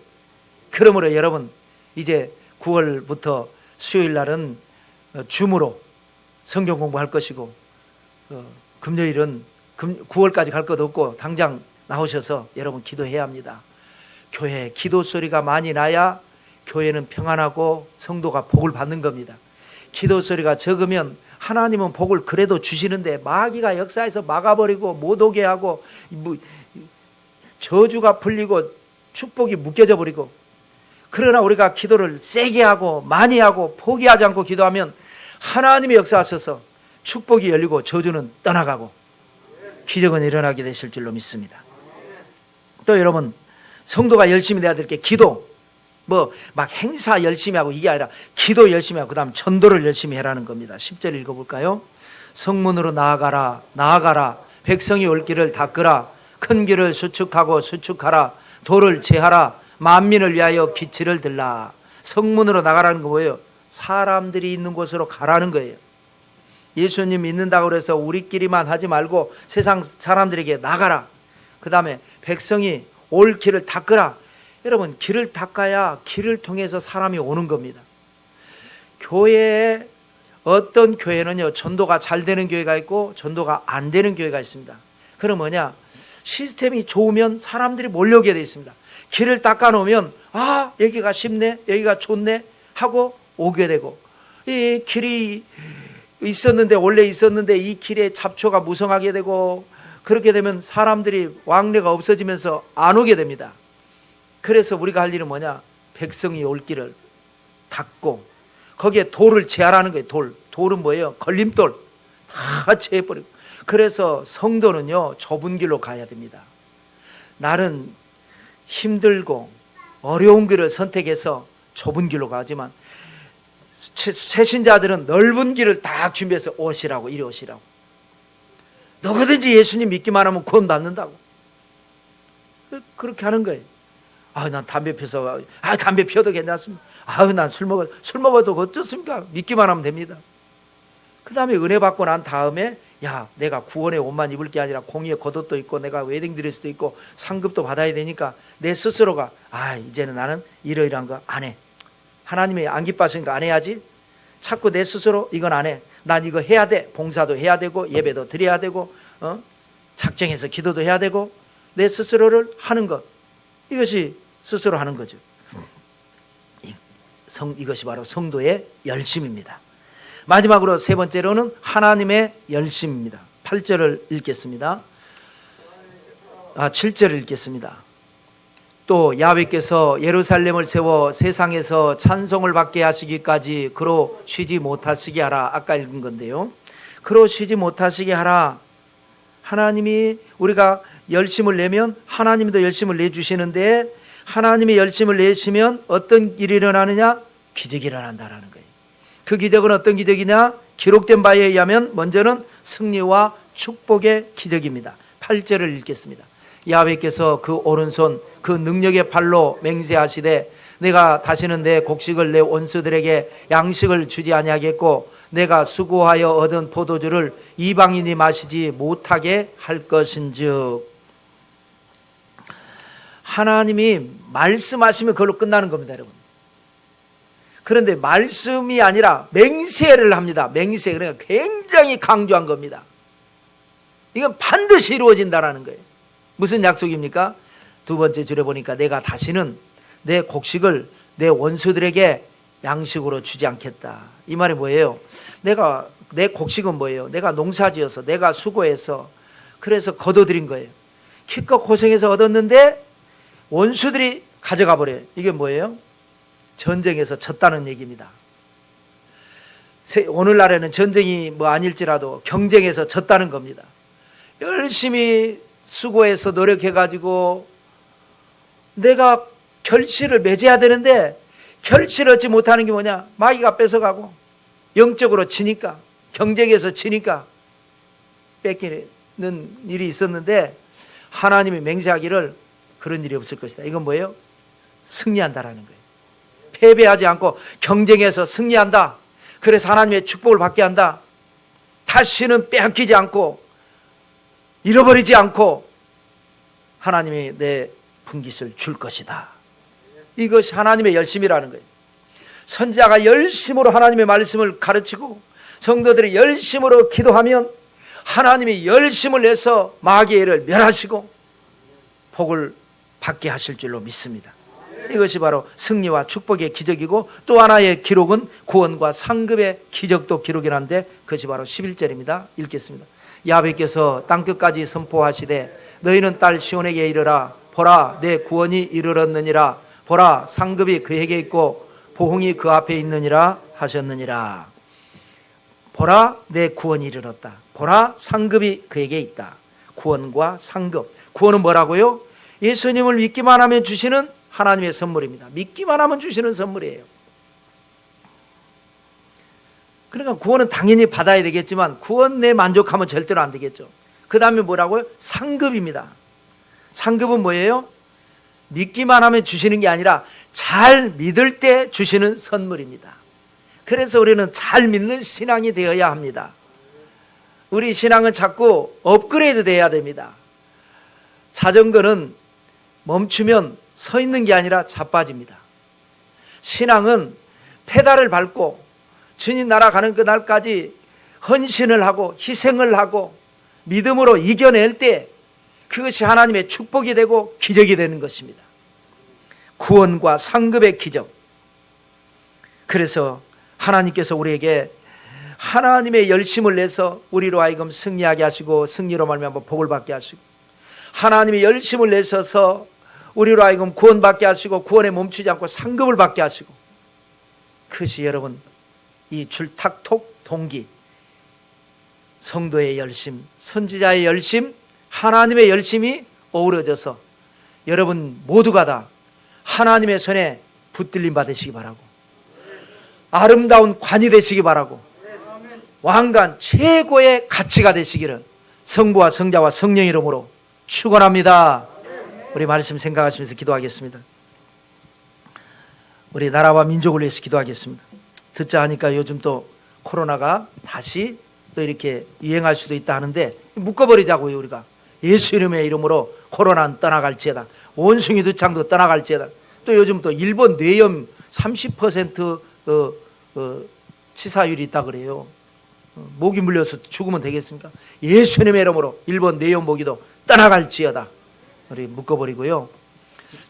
그러므로 여러분 이제 9월부터 수요일 날은 줌으로 성경 공부할 것이고 금요일은 9월까지 갈 것도 없고 당장 나오셔서 여러분 기도해야 합니다. 교회 기도 소리가 많이 나야 교회는 평안하고 성도가 복을 받는 겁니다. 기도 소리가 적으면 하나님은 복을 그래도 주시는데 마귀가 역사해서 막아버리고 못 오게 하고 저주가 풀리고 축복이 묶여져 버리고. 그러나 우리가 기도를 세게 하고 많이 하고 포기하지 않고 기도하면 하나님의 역사하셔서 축복이 열리고 저주는 떠나가고 기적은 일어나게 되실 줄로 믿습니다. 또 여러분 성도가 열심히 해야 될 게 기도, 막 행사 열심히 하고 이게 아니라 기도 열심히 하고 그 다음 전도를 열심히 해라는 겁니다. 10절 읽어볼까요? 성문으로 나아가라 백성이 올 길을 닦으라 큰 길을 수축하라 돌을 제하라 만민을 위하여 기치를 들라. 성문으로 나가라는 거 뭐예요? 사람들이 있는 곳으로 가라는 거예요. 예수님 믿는다고 해서 우리끼리만 하지 말고 세상 사람들에게 나가라. 그 다음에 백성이 올 길을 닦으라. 여러분 길을 닦아야 길을 통해서 사람이 오는 겁니다. 교회에 어떤 교회는요 전도가 잘 되는 교회가 있고 전도가 안 되는 교회가 있습니다. 그럼 뭐냐? 시스템이 좋으면 사람들이 몰려오게 되어 있습니다. 길을 닦아 놓으면 여기가 쉽네 여기가 좋네 하고 오게 되고, 이 길이 있었는데 원래 있었는데 이 길에 잡초가 무성하게 되고, 그렇게 되면 사람들이 왕래가 없어지면서 안 오게 됩니다. 그래서 우리가 할 일은 뭐냐? 백성이 올 길을 닫고 거기에 돌을 제하라는 거예요. 돌은 뭐예요? 걸림돌 다 제해버리고. 그래서 성도는요, 좁은 길로 가야 됩니다. 나는 힘들고 어려운 길을 선택해서 좁은 길로 가지만 새신자들은 넓은 길을 다 준비해서 오시라고, 이리 오시라고. 누구든지 예수님 믿기만 하면 구원 받는다고. 그렇게 하는 거예요. 난 담배 피워서, 담배 피워도 괜찮습니다. 난 술 먹어도 어떻습니까? 믿기만 하면 됩니다. 그 다음에 은혜 받고 난 다음에, 내가 구원의 옷만 입을 게 아니라 공의의 겉옷도 있고 내가 웨딩드레스도 있고 상급도 받아야 되니까 내 스스로가 이제는 나는 이러이러한 거 안 해. 하나님이 안 기뻐하시니까 안 해야지. 자꾸 내 스스로 이건 안 해. 난 이거 해야 돼. 봉사도 해야 되고 예배도 드려야 되고 작정해서 기도도 해야 되고, 내 스스로를 하는 것, 이것이 스스로 하는 거죠. 이것이 바로 성도의 열심입니다. 마지막으로 세 번째로는 하나님의 열심입니다. 8절을 읽겠습니다. 7절을 읽겠습니다. 또 야훼께서 예루살렘을 세워 세상에서 찬송을 받게 하시기까지 그로 쉬지 못하시게 하라. 아까 읽은 건데요. 그로 쉬지 못하시게 하라. 하나님이, 우리가 열심을 내면 하나님도 열심을 내주시는데, 하나님이 열심을 내시면 어떤 일이 일어나느냐? 기적이 일어난다라는 거예요. 그 기적은 어떤 기적이냐? 기록된 바에 의하면 먼저는 승리와 축복의 기적입니다. 8절을 읽겠습니다. 야훼께서 그 오른손 그 능력의 팔로 맹세하시되 내가 다시는 내 곡식을 내 원수들에게 양식을 주지 아니하겠고 내가 수고하여 얻은 포도주를 이방인이 마시지 못하게 할 것인즉. 하나님이 말씀하시면 그걸로 끝나는 겁니다, 여러분. 그런데 말씀이 아니라 맹세를 합니다. 맹세, 그러니까 굉장히 강조한 겁니다. 이건 반드시 이루어진다라는 거예요. 무슨 약속입니까? 두 번째 줄에 보니까 내가 다시는 내 곡식을 내 원수들에게 양식으로 주지 않겠다. 이 말이 뭐예요? 내 곡식은 뭐예요? 내가 농사지어서 내가 수고해서 그래서 거둬들인 거예요. 기껏 고생해서 얻었는데 원수들이 가져가 버려요. 이게 뭐예요? 전쟁에서 졌다는 얘기입니다. 오늘날에는 전쟁이 아닐지라도 경쟁에서 졌다는 겁니다. 열심히 수고해서 노력해가지고 내가 결실을 맺어야 되는데 결실을 얻지 못하는 게 뭐냐? 마귀가 뺏어가고 영적으로 지니까, 경쟁에서 지니까 뺏기는 일이 있었는데, 하나님이 맹세하기를 그런 일이 없을 것이다. 이건 뭐예요? 승리한다라는 거예요. 패배하지 않고 경쟁에서 승리한다. 그래서 하나님의 축복을 받게 한다. 다시는 빼앗기지 않고 잃어버리지 않고 하나님이 내 분깃을 줄 것이다. 이것이 하나님의 열심이라는 거예요. 선지자가 열심으로 하나님의 말씀을 가르치고 성도들이 열심으로 기도하면 하나님이 열심을 내서 마귀의 일을 멸하시고 복을 받게 하실 줄로 믿습니다. 이것이 바로 승리와 축복의 기적이고, 또 하나의 기록은 구원과 상급의 기적도 기록이란데 그것이 바로 11절입니다. 읽겠습니다. 야훼께서 땅끝까지 선포하시되 너희는 딸 시온에게 이르라. 보라, 내 구원이 이르렀느니라. 보라, 상급이 그에게 있고 보응이 그 앞에 있느니라 하셨느니라. 보라, 내 구원이 이르렀다. 보라, 상급이 그에게 있다. 구원과 상급. 구원은 뭐라고요? 예수님을 믿기만 하면 주시는 하나님의 선물입니다. 믿기만 하면 주시는 선물이에요. 그러니까 구원은 당연히 받아야 되겠지만 구원 내 만족하면 절대로 안 되겠죠. 그 다음에 뭐라고요? 상급입니다. 상급은 뭐예요? 믿기만 하면 주시는 게 아니라 잘 믿을 때 주시는 선물입니다. 그래서 우리는 잘 믿는 신앙이 되어야 합니다. 우리 신앙은 자꾸 업그레이드 돼야 됩니다. 자전거는 멈추면 서 있는 게 아니라 자빠집니다. 신앙은 페달을 밟고 주님 날아가는 그날까지 헌신을 하고 희생을 하고 믿음으로 이겨낼 때 그것이 하나님의 축복이 되고 기적이 되는 것입니다. 구원과 상급의 기적. 그래서 하나님께서 우리에게 하나님의 열심을 내서 우리로 하여금 승리하게 하시고 승리로 말미암아 복을 받게 하시고, 하나님의 열심을 내셔서 우리로 하여금 구원받게 하시고 구원에 멈추지 않고 상급을 받게 하시고, 그것이 여러분 이 줄탁톡 동기, 성도의 열심, 선지자의 열심, 하나님의 열심이 어우러져서 여러분 모두가 다 하나님의 손에 붙들림 받으시기 바라고, 아름다운 관이 되시기 바라고, 왕관 최고의 가치가 되시기를 성부와 성자와 성령 이름으로 축원합니다. 우리 말씀 생각하시면서 기도하겠습니다. 우리 나라와 민족을 위해서 기도하겠습니다. 듣자 하니까 요즘 또 코로나가 다시 또 이렇게 유행할 수도 있다 하는데 묶어버리자고요. 우리가 예수 이름의 이름으로 코로나는 떠나갈지어다. 원숭이 두창도 떠나갈지어다. 또 요즘 또 일본 뇌염 30% 치사율이 있다 그래요. 모기 물려서 죽으면 되겠습니까? 예수님의 이름으로 일본 뇌염 모기도 떠나갈지어다. 우리 묶어버리고요.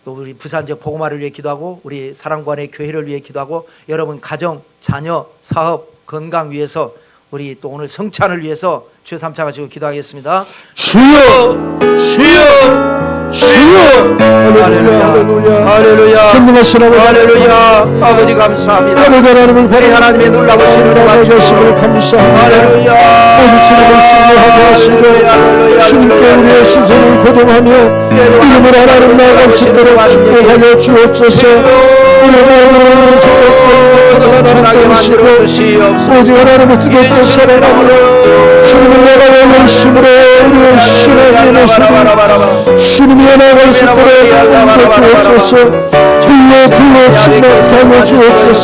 또 우리 부산 지역 복음화를 위해 기도하고, 우리 사랑관의 교회를 위해 기도하고, 여러분 가정, 자녀, 사업, 건강 위해서, 우리 또 오늘 성찬을 위해서 주여 삼창하시고 기도하겠습니다. 주여, 주여, 주여. 할렐루야, 할렐루야. 전능하신 아버지, 할렐루야. 아버지 감사합니다. 아버지 하나님을 바로 하나님의 놀라우신 은혜와 주심을 감사합니다. 할렐루야. 오직 주님을 승리하게 하시고 주님께 우리의 신선을 고정하며 이름을 하나님 나아갈 수 있도록 축복하여 주옵소서. 우리의 모든 생각과 전하게 만들어 주시옵소서. 오직 하나님을 뜨겁게 사랑하며 주님을 나가며 열심으로 우리의 신앙의 모습을 주님이 나아갈 수 있도록 옮겨 주옵소서. 불러 승리하여 주옵소서.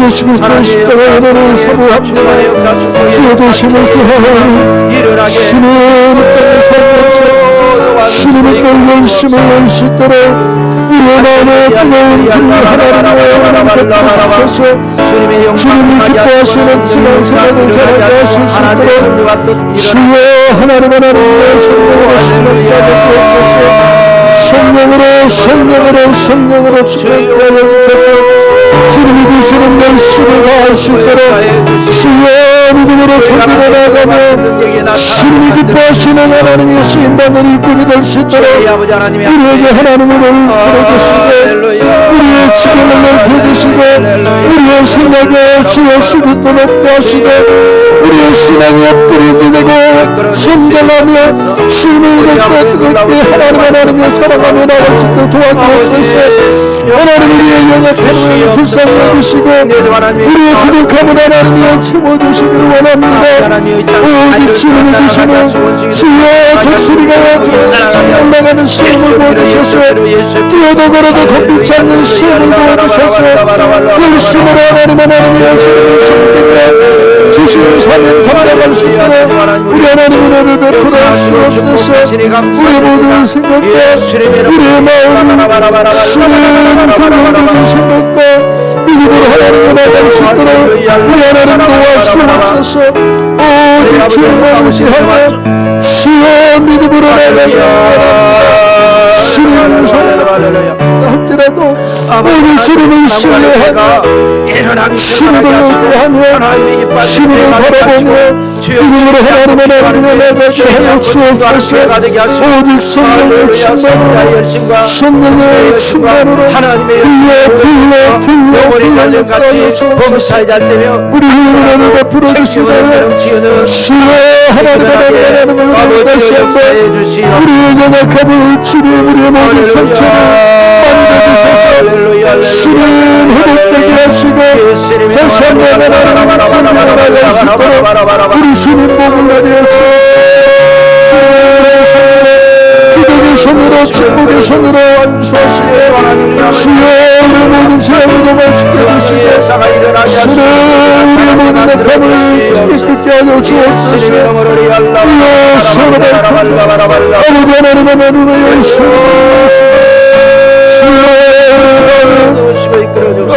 예수 그리스도의 십자가의 은혜를 사모합니다. 주의 도심을 구하오니 주님의 땅에 살면서 주님의 땅 열심을 낼 수 있도록 우리의 마음에 뜨거운 불을 하나님의 베푸소서. 주님이 기뻐하시는 신앙생활을 잘하게 하실 수 있도록 주여 하나님 하나님의 성령으로 신뢰하게 되옵소서. 성령으로 축복하여 주소서. 주님이 주시는 열심을 다할 수 있도록 주여 믿음으로 전진해 나가며 주님이 기뻐하시는 하나님의 쓰임받는 일꾼이 될 수 있도록 우리에게 하나님을 보내주시고 우리의 지경을 넓혀주시고 우리의 생각에 주여 시기도 높게 하시고 우리의 신앙이 업그레이드 되고 성장하며 주님을 뜨겁게 하나님의 사랑하며 나갈 수 있도록 도와주옵소서. 하나님 우리의 연약함을 불쌍히 여기시고 우리의 부족함을 하나님이 채워주시기를 원합니다. 오직 주님이 주시는 주여 독수리가 올라가는 시험을 보여주셔서 뛰어도 걸어도 걷지 않는 시험을 보여주셔서 열심으로 하나님의 주님의 성격에 주신 사명 감당할 수 있도록 우리 하나님 은혜를 베풀어 주옵소서. 우리 모든 생각과 우리의 마음을 주님 그런 생각과 믿음으로 하나님을 나갈 수 있도록 우리 하나님 도와주옵소서. 오직 주님을 의지하며 주여 믿음으로 나가며 주님 손에 할지라도 오늘 주님을 신뢰하며 주님을 의지하며 주님을 바라보며 믿음으로 하나님의 나라를 나가게 하여 주옵소서. 오직 성령의 충만으로 성령의 충만으로 불러 역사하여 주옵소서. 우리 힘을 베풀어 주시되 주여 하나님의 나라를 다시 한번 우리의 연약함을 주님 우리의 모든 상처를 만져주셔서 주님 회복되게 하시고 다시 한번 하나님의 전쟁을 나갈 수 있도록 우리 주님 몸을 나뉘어서 기도의 손으로 축복의 손으로 안수하시고 주여 우리의 모든 죄악을 도망시켜 주시고 주여 우리의 모든 악함을 깨끗게 하여 주옵소서. 주여 시원하게 아버지 하나님의 나라를 열심히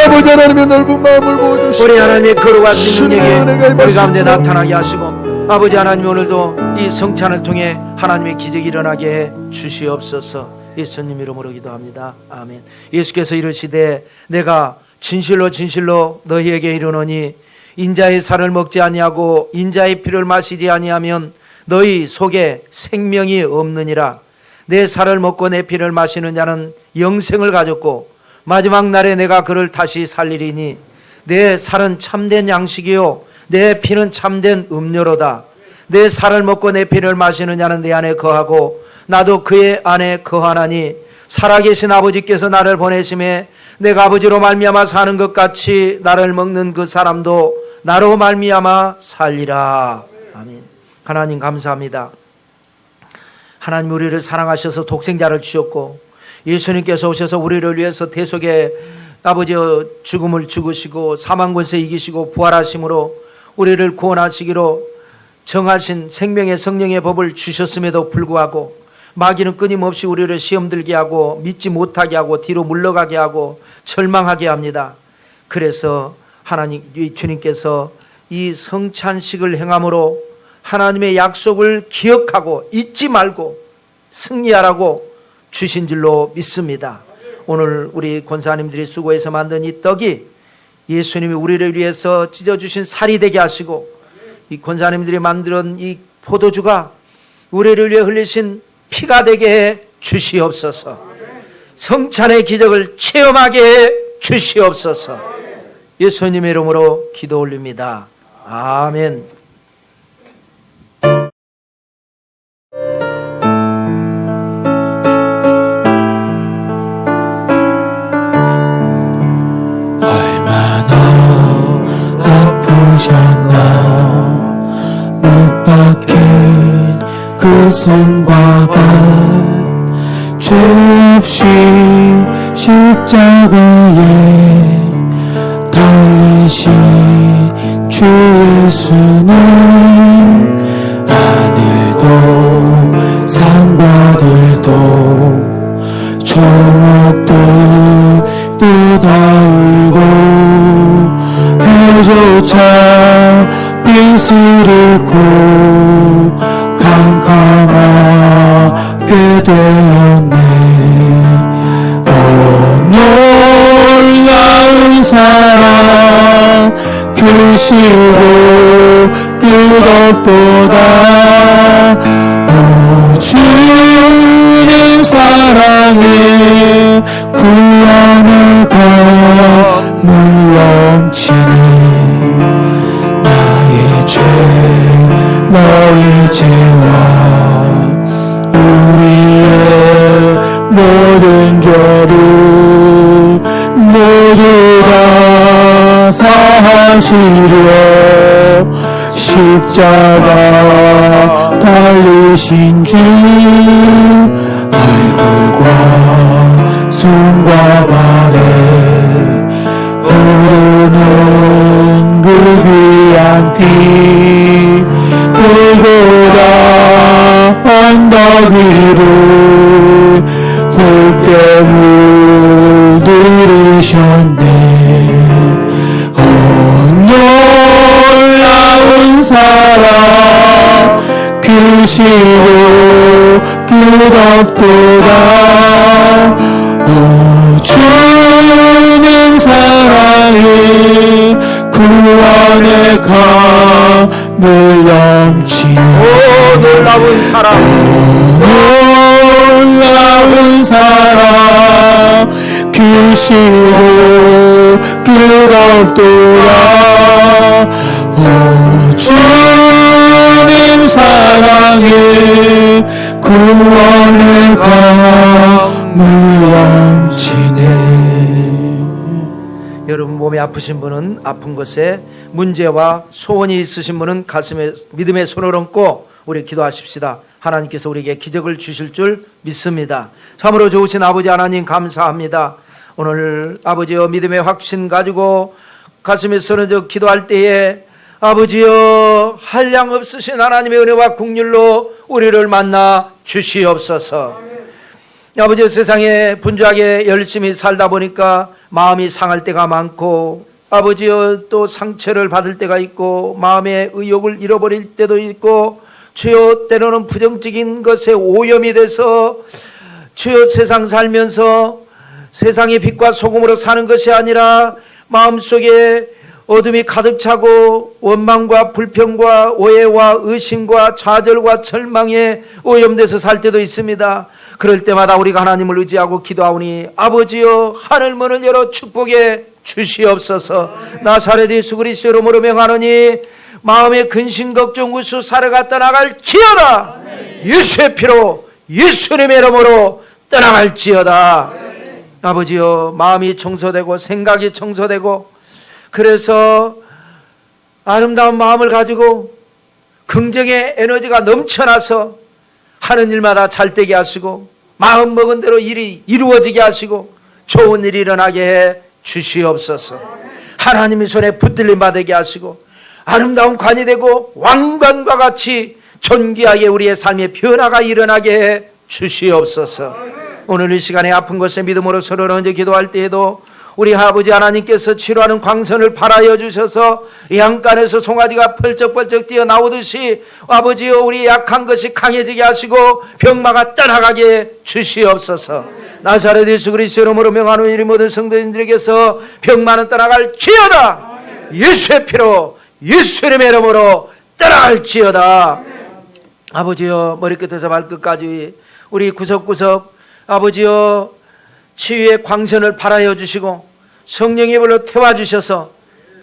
아버지 하나님의 넓은 마음을 보여주시고 우리 하나님의 거룩한 능력이 우리 가운데 나타나게 하시고 아버지 하나님 오늘도 이 성찬을 통해 하나님의 기적이 일어나게 해 주시옵소서. 예수님 이름으로 기도합니다. 아멘. 예수께서 이르시되 내가 진실로 진실로 너희에게 이르노니 인자의 살을 먹지 아니하고 인자의 피를 마시지 아니하면 너희 속에 생명이 없느니라. 내 살을 먹고 내 피를 마시는 자는 영생을 가졌고 마지막 날에 내가 그를 다시 살리리니 내 살은 참된 양식이요 내 피는 참된 음료로다. 내 살을 먹고 내 피를 마시는 자는 내 안에 거하고 나도 그의 안에 거하나니 살아계신 아버지께서 나를 보내심에 내가 아버지로 말미암아 사는 것 같이 나를 먹는 그 사람도 나로 말미암아 살리라. 아멘. 하나님 감사합니다. 하나님 우리를 사랑하셔서 독생자를 주셨고 예수님께서 오셔서 우리를 위해서 대속의 아버지의 죽음을 죽으시고 사망권세 이기시고 부활하심으로 우리를 구원하시기로 정하신 생명의 성령의 법을 주셨음에도 불구하고 마귀는 끊임없이 우리를 시험 들게 하고 믿지 못하게 하고 뒤로 물러가게 하고 절망하게 합니다. 그래서 하나님 주님께서 이 성찬식을 행함으로 하나님의 약속을 기억하고 잊지 말고 승리하라고 주신 줄로 믿습니다. 오늘 우리 권사님들이 수고해서 만든 이 떡이 예수님이 우리를 위해서 찢어주신 살이 되게 하시고 이 권사님들이 만든 이 포도주가 우리를 위해 흘리신 피가 되게 해 주시옵소서. 성찬의 기적을 체험하게 해 주시옵소서. 예수님의 이름으로 기도 올립니다. 아멘. 못 박힌 그 손과 발 죄 없이 십자가에 달리신 주 예수는 하늘도 산과 들도 초목들도 다 울고 해조차 빛을 잃고 캄캄하게 되었네. 오 놀라운 사랑 크시고 끝없도다. 오 주님 사랑에 구원의 강물 넘치네. 너희 죄와 우리의 모든 죄를 모두 다 사하시려 십자가 달리신 주 얼굴과 손과 발에 흐르는 그 귀한 피 그보다 언덕 위를 붉게 물들이셨네. 오 놀라운 사랑 크시고 끝없도다. 오 주님 사랑이 구원의 강물 넘치네. 오 놀라운 사랑, 놀라운 사랑 크시고 끝없도다. 오 주님 사랑이 구원의 강물 넘치네. 여러분 몸이 아프신 분은 아픈 곳에 문제와 소원이 있으신 분은 가슴에 믿음의 손을 얹고 우리 기도하십시다. 하나님께서 우리에게 기적을 주실 줄 믿습니다. 참으로 좋으신 아버지 하나님 감사합니다. 오늘 아버지여 믿음의 확신 가지고 가슴에 손을 얹어 기도할 때에 아버지여 한량 없으신 하나님의 은혜와 긍휼로 우리를 만나 주시옵소서. 아버지 세상에 분주하게 열심히 살다 보니까 마음이 상할 때가 많고 아버지여 또 상처를 받을 때가 있고 마음의 의욕을 잃어버릴 때도 있고 주여 때로는 부정적인 것에 오염이 돼서 주여 세상 살면서 세상의 빛과 소금으로 사는 것이 아니라 마음속에 어둠이 가득 차고 원망과 불평과 오해와 의심과 좌절과 절망에 오염돼서 살 때도 있습니다. 그럴 때마다 우리가 하나님을 의지하고 기도하오니 아버지여 하늘 문을 열어 축복해 주시옵소서. 나사렛 예수 그리스도 이름으로 명하노니 마음의 근심 걱정 우수 사르가 떠나갈지어다. 예수의 피로 예수님의 이름으로 떠나갈지어다. 아버지여 마음이 청소되고 생각이 청소되고 그래서 아름다운 마음을 가지고 긍정의 에너지가 넘쳐나서 하는 일마다 잘되게 하시고 마음 먹은 대로 일이 이루어지게 하시고 좋은 일이 일어나게 해 주시옵소서. 하나님의 손에 붙들림 받게 하시고 아름다운 관이 되고 왕관과 같이 존귀하게 우리의 삶의 변화가 일어나게 해 주시옵소서. 오늘 이 시간에 아픈 것에 믿음으로 서로 얹어 기도할 때에도 우리 아버지 하나님께서 치료하는 광선을 발하여 주셔서 양간에서 송아지가 펄쩍펄쩍 뛰어나오듯이 아버지여 우리 약한 것이 강해지게 하시고 병마가 떠나가게 주시옵소서. 나사렛 예수 그리스도 이름으로 명하노니 이 모든 성도님들에게서 병마는 떠나갈지어다. 예수의 피로 예수님의 이름으로 떠나갈지어다. 아버지여 머리끝에서 발끝까지 우리 구석구석 아버지여 치유의 광선을 발하여 주시고 성령의 불로 태워주셔서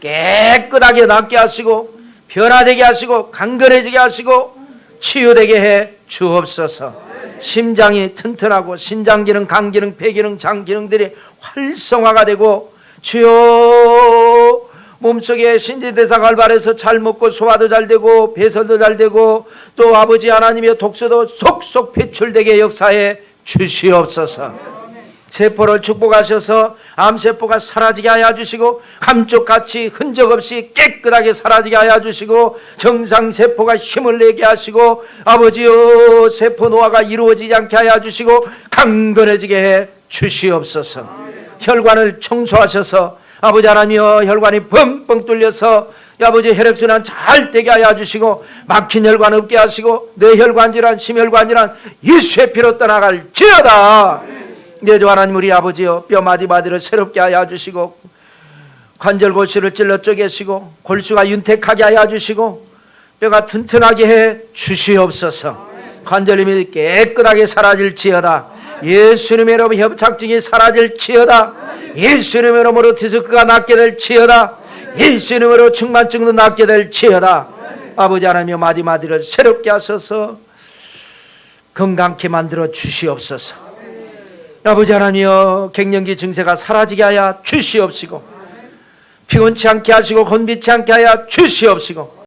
깨끗하게 낫게 하시고 변화되게 하시고 강건해지게 하시고 치유되게 해 주옵소서. 심장이 튼튼하고 신장기능, 간기능, 폐기능, 장기능들이 활성화가 되고 주여 몸속에 신진대사가 발달해서 잘 먹고 소화도 잘 되고 배설도 잘 되고 또 아버지 하나님의 독소도 속속 배출되게 역사해 주시옵소서. 세포를 축복하셔서 암세포가 사라지게 하여 주시고 감쪽같이 흔적 없이 깨끗하게 사라지게 하여 주시고 정상세포가 힘을 내게 하시고 아버지여 세포 노화가 이루어지지 않게 하여 주시고 강건해지게 해 주시옵소서. 혈관을 청소하셔서 아버지 하나님이여 혈관이 뻥뻥 뚫려서 아버지 혈액순환 잘 되게 하여 주시고 막힌 혈관 없게 하시고 뇌혈관 질환, 심혈관 질환 예수의 피로 떠나갈지어다. 내 주 하나님 우리 아버지여 뼈 마디마디를 새롭게 하여 주시고 관절 골수를 찔러 쪼개시고 골수가 윤택하게 하여 주시고 뼈가 튼튼하게 해 주시옵소서. 관절림이 깨끗하게 사라질지어다. 예수님의 이름으로 협착증이 사라질지어다. 예수님의 이름으로 디스크가 낫게 될지어다. 예수님으로 충만증도 낫게 될지어다. 아버지 하나님의 마디마디를 새롭게 하셔서 건강케 만들어 주시옵소서. 아버지 하나님이여 갱년기 증세가 사라지게 하여 주시옵시고 피곤치 않게 하시고 곤비치 않게 하여 주시옵시고